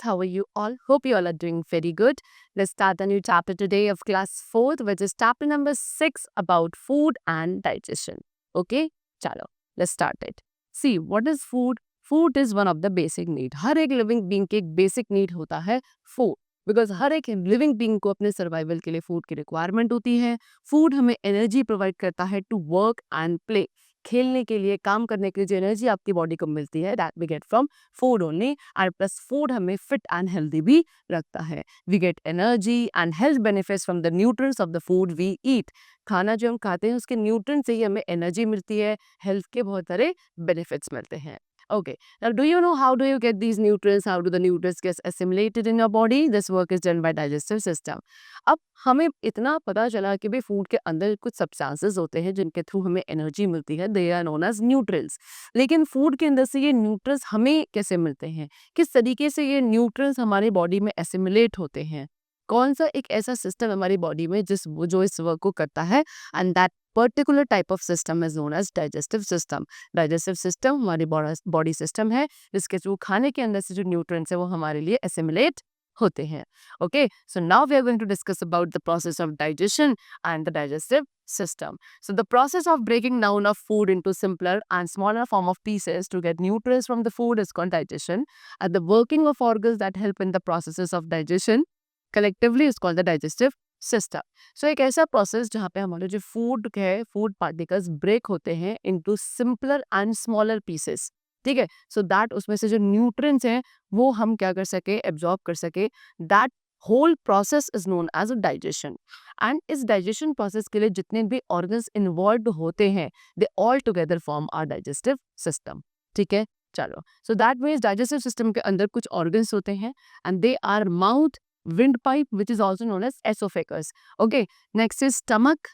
How are you all? Hope you all are doing very good. Let's start a new chapter today of class 4th, which is chapter number 6 about food and digestion. Okay? Chalo, let's start it. See, what is food? Food is one of the basic need. हर एक living being के एक basic need होता है food. Because हर एक living being को अपने survival के लिए फूड की रिक्वायरमेंट होती है. फूड हमें एनर्जी प्रोवाइड करता है टू वर्क एंड प्ले. खेलने के लिए, काम करने के लिए जो एनर्जी आपकी बॉडी को मिलती है, that we get from food only. And plus food हमें फिट एंड हेल्दी भी रखता है. We get energy and health benefits from the nutrients of the food we eat. खाना जो हम खाते हैं उसके न्यूट्रिएंट्स से ही हमें एनर्जी मिलती है, हेल्थ के बहुत सारे बेनिफिट्स मिलते हैं. Okay, now do you know how do you get these nutrients? How do the nutrients get assimilated in your body? This work is done by digestive system. अब हमें इतना पता चला कि भाई फूड के अंदर कुछ सब्सटेंसेस होते हैं जिनके थ्रू हमें एनर्जी मिलती है. They are known as nutrients. लेकिन फूड के अंदर से ये न्यूट्रिएंट्स हमें कैसे मिलते हैं? किस तरीके से ये न्यूट्रिएंट्स हमारी बॉडी में एसिमिलेट होते हैं? कौन सा एक ऐसा सिस्टम हमारी बॉडी में जो इस वर्क को करता है? And that particular type of system is known as digestive system. Digestive system हमारी बॉडी सिस्टम है जिसके थ्रू खाने के अंदर से जो न्यूट्रिएंट्स है वो हमारे लिए एसिमिलेट होते हैं. Okay, so now we are going to discuss about the process of digestion and the digestive system. So the process of breaking down of food into simpler and smaller form of pieces to get nutrients from the food is called digestion. And the working of organs that help in the processes of digestion collectively is called the digestive system. So एक ऐसा process जहाँ पे हमारे जो food है, food particles break होते हैं into simpler and smaller pieces. ठीक है, सो दैट उसमें से जो न्यूट्रिएंट्स हैं वो हम क्या कर सके, एब्जॉर्ब कर सके. That whole process is known as a digestion. And इस डाइजेशन प्रोसेस के लिए जितने भी ऑर्गन्स इन्वॉल्व होते हैं they all together form our digestive system. ठीक है, चलो. So that means digestive system के अंदर कुछ ऑर्गन्स होते हैं and they are mouth, windpipe, which is also known as esophagus. Okay, next is stomach,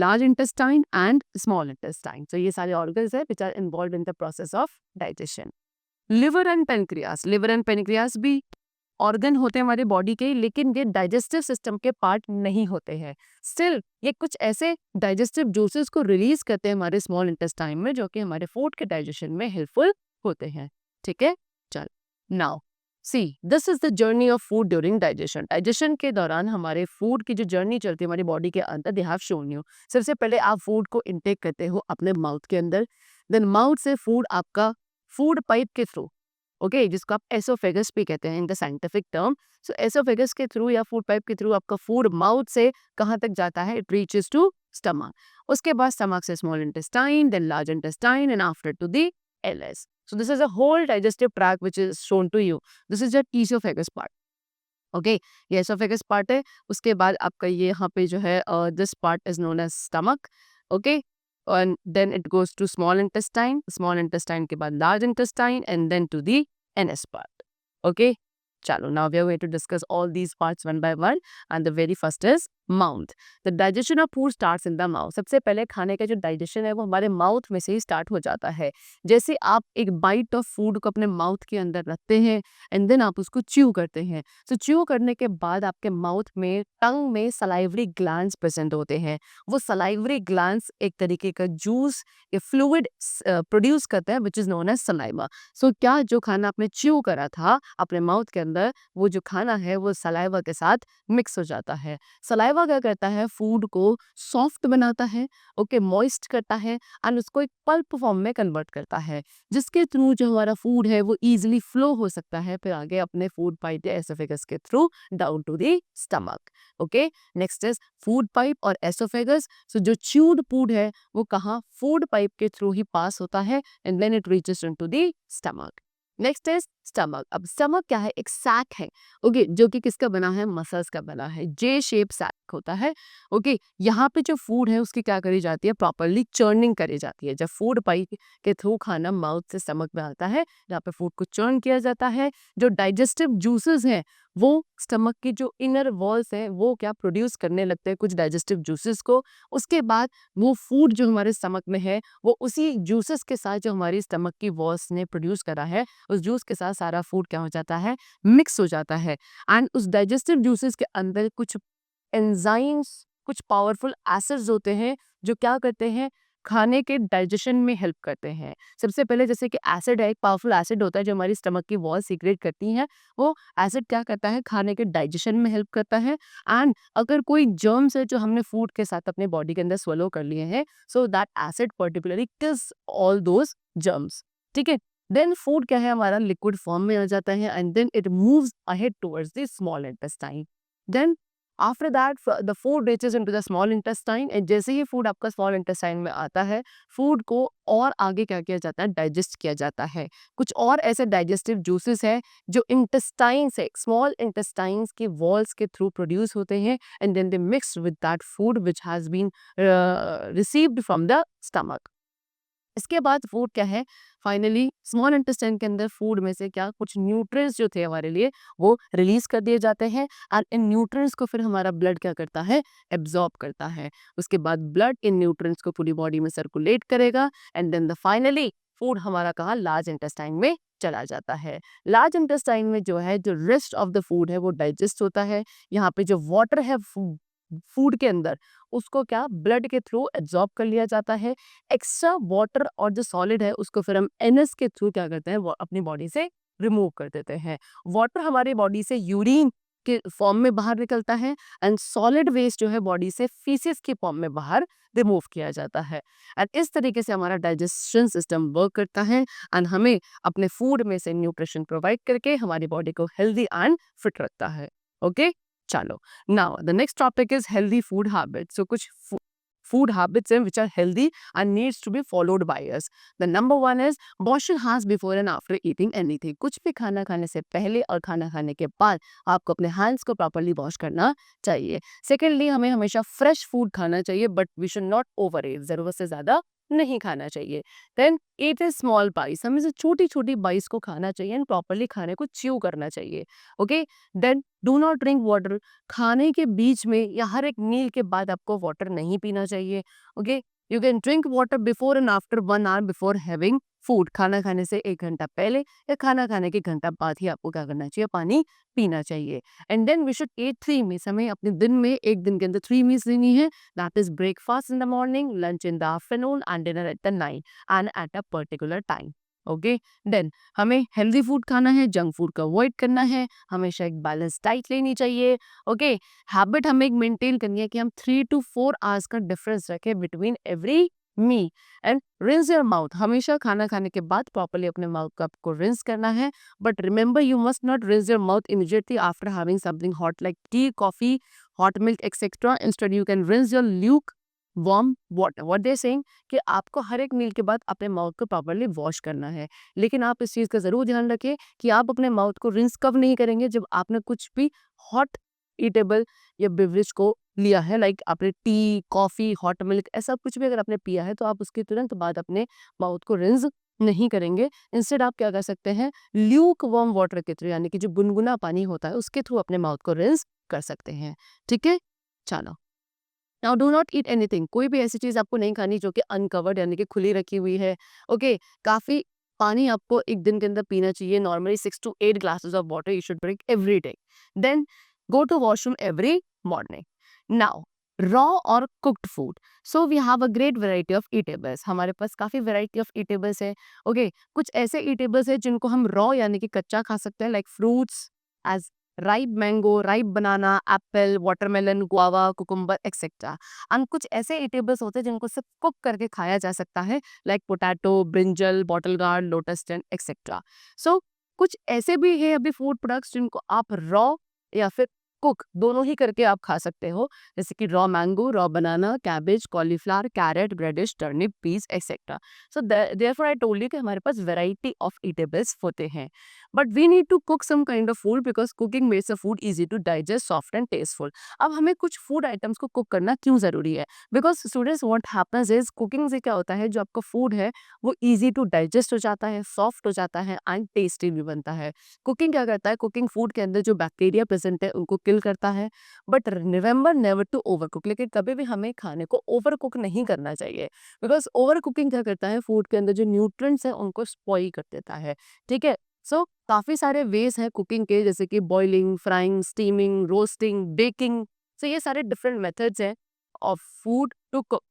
large intestine and small intestine. So ये सारे organs है which are involved in the process of digestion. Liver and pancreas. Liver and pancreas भी organ होते हैं हमारे body के, लेकिन ये digestive system के part नहीं होते हैं. Still ये कुछ ऐसे digestive juices को release करते हैं हमारे small intestine में जो कि हमारे food के digestion में helpful होते हैं. ठीक है, चल. Now see this is the journey of food during digestion. Digestion के दौरान हमारे फूड की जो जर्नी चलती है हमारी बॉडी के अंदर, दे हैव शोन यू. सबसे पहले आप फूड को इनटेक करते हो अपने माउथ के अंदर. देन माउथ से फूड आपका फूड पाइप के थ्रू, ओके, जिसको आप एसोफेगस भी कहते हैं in the scientific term. So oesophagus के थ्रू या फूड पाइप के थ्रू आपका फूड माउथ से कहाँ तक जाता है? It reaches to stomach. उसके बाद स्टमक से small intestine, then large intestine and after to the LS. So this is a whole digestive tract which is shown to you. This is your esophagus part. Okay, ये esophagus part है. उसके बाद आपका ये यहाँ पे जो है this part is known as stomach. Okay, and then it goes to small intestine. Small intestine के बाद large intestine and then to the anus part. Okay, chalo. Now we are going to discuss all these parts one by one. And the very first is mouth. The digestion of food starts in the mouth. सबसे पहले खाने का जो digestion है वो हमारे mouth में से ही स्टार्ट हो जाता है. जैसे आप एक बाइट ऑफ फूड को अपने माउथ के अंदर रखते हैं एंड देन आप उसको च्यू करते हैं. सो च्यू करने के बाद आपके माउथ में, टंग में सलाइवरी ग्लैंड्स प्रेजेंट होते हैं. वो सलाइवरी ग्लैंड्स एक तरीके का जूस या फ्लूइड प्रोड्यूस करते हैं which is known as saliva. So क्या जो खाना आपने च्यू करा था अपने माउथ के अंदर, वो जो खाना है वो सलाइवा के साथ मिक्स हो जाता है. सलाइवा क्या करता है? फूड को सॉफ्ट बनाता है, ओके, मॉइस्ट करता है एंड उसको एक पल्प फॉर्म में कन्वर्ट करता है, जिसके थ्रू जो हमारा फूड है वो इजीली फ्लो हो सकता है फिर आगे अपने फूड पाइप या एसोफेगस के through down to the stomach. Okay, next is food pipe और एसोफेगस. सो जो च्यूड फूड है वो कहाँ? फूड पाइप के थ्रू ही पास होता है and then it reaches into the stomach. Next is stomach. अब स्टमक क्या है? एक सैक है, ओके, जो कि किसका बना है? मसल्स का बना है. जे शेप सैक होता है. ओके, यहाँ पे जो फूड है उसकी क्या करी जाती है? प्रॉपरली चर्निंग करी जाती है. जब फूड पाइप के थ्रू खाना माउथ से स्टमक में आता है, जहाँ पे फूड को चर्न किया जाता है, जो डाइजेस्टिव जूसेस हैं वो स्टमक की जो इनर वॉल्स हैं वो क्या प्रोड्यूस करने लगते हैं कुछ डाइजेस्टिव जूसेस को. उसके बाद वो फूड जो हमारे स्टमक में है वो उसी जूसेस के साथ जो हमारी स्टमक की वॉल्स ने प्रोड्यूस करा है उस जूस के साथ सारा फूड क्या हो जाता है? मिक्स हो जाता है. एंड उस डाइजेस्टिव जूसेस के अंदर कुछ एंजाइम्स, कुछ पावरफुल एसिड्स होते हैं जो क्या करते हैं? खाने के डाइजेशन में हेल्प करते हैं। सबसे पहले जैसे कि एसिड है, एक पावरफुल एसिड होता है जो हमारी स्टमक की वॉल सीक्रेट करती हैं। वो एसिड क्या करता है, खाने के डाइजेशन में हेल्प करता है। एंड अगर कोई जर्म्स है जो हमने फूड के साथ अपने बॉडी के अंदर swallow कर लिए हैं, so that acid particularly kills all those germs. ठीक है। देन फूड क्या है, हमारा लिक्विड फॉर्म में आ जाता है and then it moves ahead towards the small intestine. Then after that the food reaches into the small intestine, and जैसे ही फूड आपका स्मॉल इंटेस्टाइन में आता है, फूड को और आगे क्या किया जाता है, डाइजेस्ट किया जाता है। कुछ और ऐसे डाइजेस्टिव जूसेस है जो इंटेस्टाइन से, स्मॉल इंटेस्टाइन्स के वॉल्स के थ्रू प्रोड्यूस होते हैं and then they mix with that food which has been received from the stomach. इसके बाद फूड क्या है, फाइनली स्मॉल इंटेस्टाइन के अंदर फूड में से क्या कुछ न्यूट्रिएंट्स जो थे हमारे लिए वो रिलीज कर दिए जाते हैं एंड इन न्यूट्रिएंट्स को फिर हमारा ब्लड क्या करता है, एब्जॉर्ब करता है। उसके बाद ब्लड इन न्यूट्रिएंट्स को पूरी बॉडी में सर्कुलेट करेगा and then the finally food हमारा कहाँ, लार्ज इंटेस्टाइन में चला जाता है। लार्ज इंटेस्टाइन में जो है, जो रेस्ट ऑफ द फूड है वो डाइजेस्ट होता है। यहाँ पे जो वाटर है फूड के अंदर, उसको क्या ब्लड के थ्रू एब्जॉर्ब कर लिया जाता है। एक्स्ट्रा वाटर और जो सॉलिड है उसको फिर हम एनएस के थ्रू क्या करते हैं, वो अपनी बॉडी से रिमूव कर देते हैं। वाटर हमारी बॉडी से यूरिन के फॉर्म में बाहर निकलता है एंड सॉलिड वेस्ट जो है बॉडी से फीसिस के फॉर्म में बाहर रिमूव किया जाता है। एंड इस तरीके से हमारा डाइजेशन सिस्टम वर्क करता है एंड हमें अपने फूड में से न्यूट्रिशन प्रोवाइड करके हमारी बॉडी को हेल्दी एंड फिट रखता है। ओके, चलो, now the next topic is healthy food habits. So कुछ food habits हैं which are healthy and needs to be followed by us. The number one is wash your hands before and after eating anything. कुछ भी खाना खाने से पहले और खाना खाने के बाद आपको अपने hands को properly wash करना चाहिए। Secondly, हमें हमेशा fresh food खाना चाहिए but we should not overeat. ज़रूरत से ज़्यादा नहीं खाना चाहिए। Then eat a small bites. हमें से छोटी छोटी बाइट्स को खाना चाहिए एंड प्रॉपरली खाने को च्यू करना चाहिए। Okay, then do not drink water. खाने के बीच में या हर एक मील के बाद आपको वाटर नहीं पीना चाहिए। Okay, you can drink water before and after 1 hour before having food. खाना खाने से 1 घंटा पहले या खाना खाने के घंटा बाद ही आपको क्या करना चाहिए, पानी पीना चाहिए। And then we should eat 3 meals. हमें अपने दिन में एक दिन के अंदर 3 मील्स लेनी है। That is breakfast in the morning, lunch in the afternoon and dinner at the night and at a particular time. Okay, then हमें हेल्दी फूड खाना है, जंक फूड को अवॉइड करना है, हमेशा एक बैलेंस डाइट लेनी चाहिए। ओके, हैबिट हमें एक मेंटेन करनी है कि हम 3 to 4 hours का डिफरेंस रखें between every me and rinse your mouth. हमेशा खाना खाने के बाद प्रॉपरली अपने माउथ को आपको रिंस करना है, but remember you must not rinse your mouth immediately after having something hot like T, coffee, hot milk etcetera. Instead you can rinse your Luke warm water. What they saying कि आपको हर एक मील के बाद अपने mouth को properly wash करना है। लेकिन आप इस चीज़ का ज़रूर ध्यान रखें कि आप अपने माउथ को रिंस कब नहीं करेंगे, जब आपने कुछ भी हॉट ईटेबल या बेवरेज को लिया है, लाइक आपने टी, कॉफ़ी, हॉट मिल्क, ऐसा कुछ भी अगर आपने पिया है तो आप उसके तुरंत बाद अपने माउथ को रिंस नहीं करेंगे। इंस्टेड आप क्या कर सकते हैं, ल्यूक वार्म वाटर के थ्रू, यानी कि जो गुनगुना पानी होता है उसके थ्रू अपने माउथ को रिंस कर सकते हैं। ठीक है, चलो। Now do not eat anything. कोई भी ऐसी चीज़ आपको नहीं खानी जो कि अनकवर्ड यानी कि खुली रखी हुई है। ओके, काफ़ी पानी आपको एक दिन के अंदर पीना चाहिए। Normally 6 to 8 glasses of water you should drink every day. Then go to washroom every morning. Now raw और cooked food. So we have a great variety of eatables. हमारे पास काफ़ी वैरायटी ऑफ ईटेबल्स है। Okay, कुछ ऐसे eatables है जिनको हम रॉ यानी कि कच्चा खा सकते हैं, like fruits as ripe mango, ripe banana, apple, watermelon, guava, cucumber etcetera. And कुछ ऐसे ईटेबल्स होते हैं जिनको सिर्फ कुक करके खाया जा सकता है, like potato, brinjal, bottle gourd, lotus stem etcetera. So कुछ ऐसे भी है अभी फूड प्रोडक्ट्स जिनको आप रॉ या फिर कुक दोनों ही करके आप खा सकते हो, जैसे कि raw mango, raw banana, cabbage, cauliflower, carrot, radish, turnip, peas etcetera. So therefore I told you कि हमारे पास वैरायटी ऑफ ईटेबल्स होते हैं, but we need to cook some kind of food because cooking makes a food easy to digest, soft and tasteful. अब हमें कुछ food items को cook करना क्यों जरूरी है, because students what happens is cooking से क्या होता है, जो आपका फूड है वो इजी टू डाइजेस्ट हो जाता है, सॉफ्ट हो जाता है एंड टेस्टी भी बनता है। कुकिंग क्या करता है, कुकिंग फूड के अंदर जो बैक्टीरिया प्रेजेंट है उनको किल करता है, but remember never to overcook. लेकिन कभी भी हमें खाने को ओवर कुक नहीं करना चाहिए, बिकॉज ओवर कुकिंग क्या करता है, फूड के अंदर जो न्यूट्रिएंट्स है उनको स्पॉइल कर देता है। ठीक है, सो काफ़ी सारे वेज हैं कुकिंग के, जैसे कि boiling, frying, steaming, roasting, baking. So ये सारे डिफरेंट मेथड्स हैं of food to cook.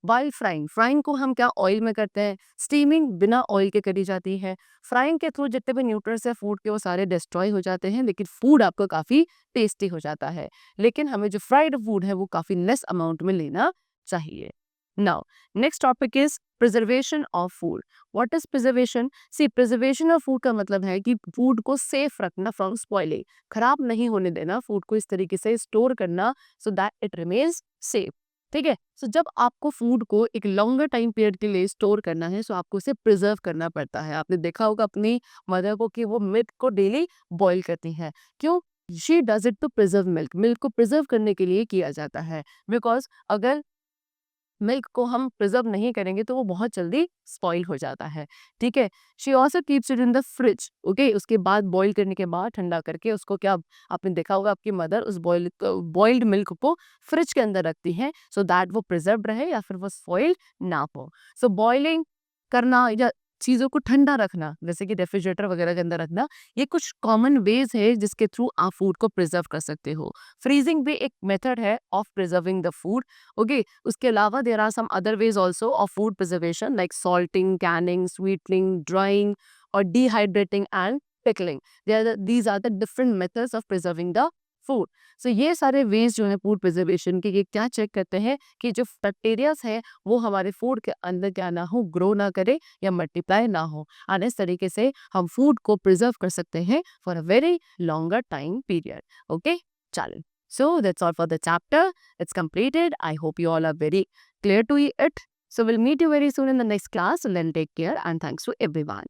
While frying को हम क्या ऑयल में करते हैं, स्टीमिंग बिना ऑयल के करी जाती है। फ्राइंग के थ्रू जितने भी न्यूट्रिएंट्स है फूड के वो सारे डिस्ट्रॉय हो जाते हैं, लेकिन फूड आपको काफ़ी टेस्टी हो जाता है। लेकिन हमें जो फ्राइड फूड है वो काफ़ी लेस अमाउंट में लेना चाहिए। Now next topic is preservation of food. What is preservation? See, preservation of food का मतलब है कि फूड को सेफ रखना फ्रॉम स्पॉइलिंग, खराब नहीं होने देना फूड को, इस तरीके से स्टोर करना so that it remains safe. ठीक है, सो जब आपको फूड को एक लॉन्गर टाइम पीरियड के लिए स्टोर करना है सो आपको उसे प्रिजर्व करना पड़ता है। आपने देखा होगा अपनी मदर को कि वो मिल्क को डेली बॉईल करती हैं। क्यों? She does it to preserve milk. Milk को प्रिजर्व करने के लिए किया जाता है, बिकॉज अगर मिल्क को हम प्रिजर्व नहीं करेंगे तो वो बहुत जल्दी स्पॉइल हो जाता है। ठीक है, she also keeps it in the fridge. Okay, उसके बाद बॉईल करने के बाद ठंडा करके उसको क्या, आपने देखा होगा आपकी मदर उस बॉइल्ड मिल्क को फ्रिज के अंदर रखती हैं सो दैट वो प्रिजर्व रहे या फिर वो स्पॉइल ना हो। सो बॉइलिंग करना या चीज़ों को ठंडा रखना, जैसे कि रेफ्रिजरेटर वगैरह के अंदर रखना, ये कुछ कॉमन वेज है जिसके थ्रू आप फूड को प्रिजर्व कर सकते हो। फ्रीजिंग भी एक मेथड है of preserving the food. Okay, उसके अलावा there are some other ways also of food preservation like salting, canning, sweetening, drying और dehydrating and pickling. These are the different methods of preserving the food. So ये सारे veg जो है food preservation के, ये क्या चेक करते हैं कि जो बैक्टीरियाज है वो हमारे फूड के अंदर क्या ना हो, ग्रो ना करे या मल्टीप्लाई ना हो, और इस तरीके से हम फूड को प्रिजर्व कर सकते हैं for a very longer time period. Okay, चलो, so that's all for the chapter. It's completed. I hope you all are very clear to it. So we'll meet you very soon in the next class. And then take care and thanks to everyone.